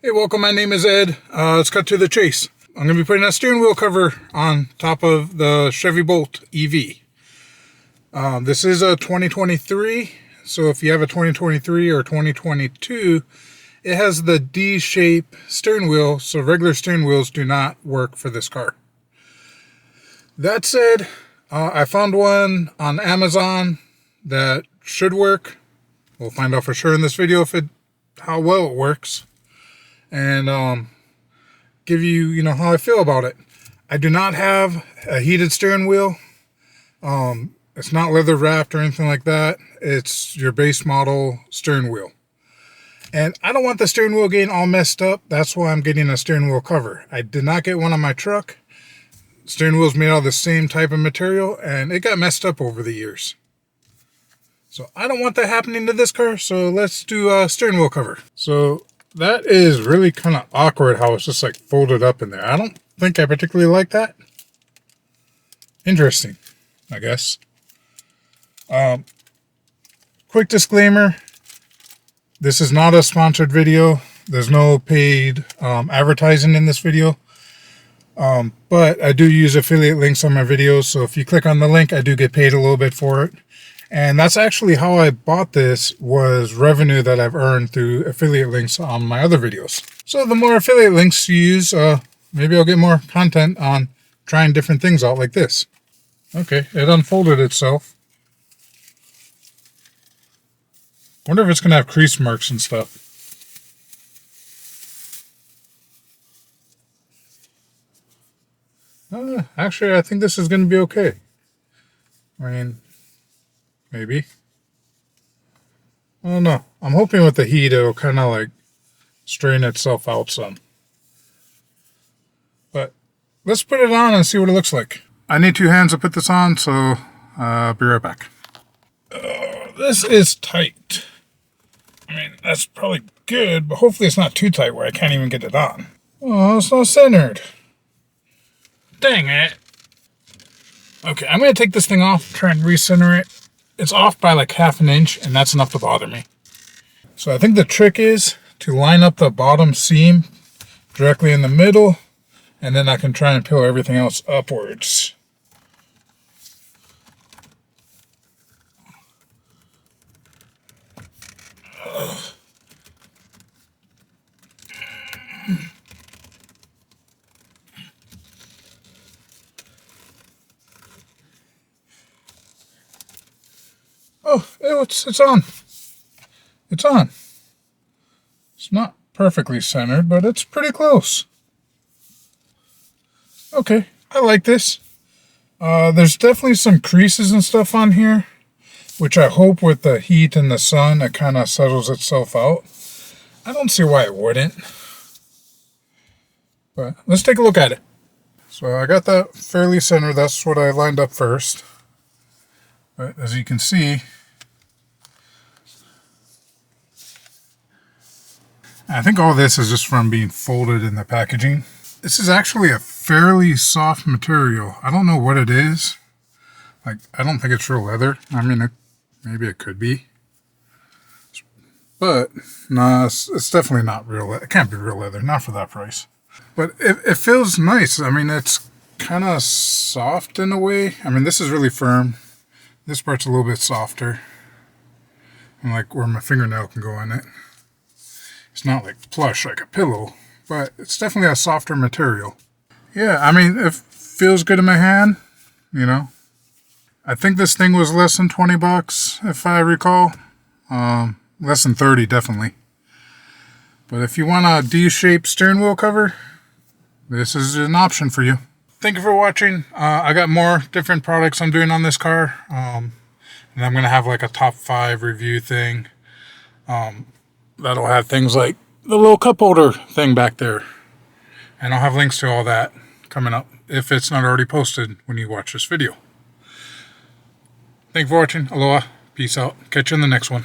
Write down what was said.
Hey, welcome. My name is Ed. Let's cut to the chase. I'm going to be putting a steering wheel cover on top of the Chevy Bolt EV. This is a 2023, so if you have a 2023 or 2022, it has the D-shape steering wheel, so regular steering wheels do not work for this car. That said, I found one on Amazon that should work. We'll find out for sure in this video how well it works. And give you, how I feel about it. I do not have a heated steering wheel. It's not leather wrapped or anything like that. It's your base model steering wheel. And I don't want the steering wheel getting all messed up. That's why I'm getting a steering wheel cover. I did not get one on my truck. Steering wheel's made out of the same type of material, and it got messed up over the years. So I don't want that happening to this car, so let's do a steering wheel cover. So that is really kind of awkward how it's just like folded up in there. I don't think I particularly like that. Interesting, I guess. Quick disclaimer. This is not a sponsored video. There's no paid advertising in this video. But I do use affiliate links on my videos. So if you click on the link, I do get paid a little bit for it. And that's actually how I bought this, was revenue that I've earned through affiliate links on my other videos. So the more affiliate links you use, maybe I'll get more content on trying different things out like this. Okay, it unfolded itself. Wonder if it's going to have crease marks and stuff. Actually, I think this is going to be okay. I mean, maybe. I don't know. I'm hoping with the heat it'll kind of like straighten itself out some. But let's put it on and see what it looks like. I need two hands to put this on, so I'll be right back. This is tight. I mean, that's probably good, but hopefully it's not too tight where I can't even get it on. Oh, it's not centered. Dang it. Okay, I'm going to take this thing off, try and recenter it. It's off by like ½ an inch, and that's enough to bother me. So I think the trick is to line up the bottom seam directly in the middle, and then I can try and peel everything else upwards. Oh, it's on. It's on. It's not perfectly centered, but it's pretty close. Okay, I like this. There's definitely some creases and stuff on here, which I hope with the heat and the sun, it kind of settles itself out. I don't see why it wouldn't. But let's take a look at it. So I got that fairly centered. That's what I lined up first. But as you can see, I think all this is just from being folded in the packaging. This is actually a fairly soft material. I don't know what it is. Like, I don't think it's real leather. I mean, maybe it could be. But, no, it's definitely not real leather. It can't be real leather, not for that price. But it feels nice. I mean, it's kind of soft in a way. I mean, this is really firm. This part's a little bit softer. And like where my fingernail can go in it. It's not like plush like a pillow, but it's definitely a softer material. Yeah, I mean, it feels good in my hand, I think this thing was less than 20 bucks, if I recall. Less than 30, definitely. But if you want a D-shaped steering wheel cover, this is an option for you. Thank you for watching. I got more different products I'm doing on this car. And I'm going to have like a top 5 review thing. That'll have things like the little cup holder thing back there. And I'll have links to all that coming up if it's not already posted when you watch this video. Thank you for watching. Aloha. Peace out. Catch you in the next one.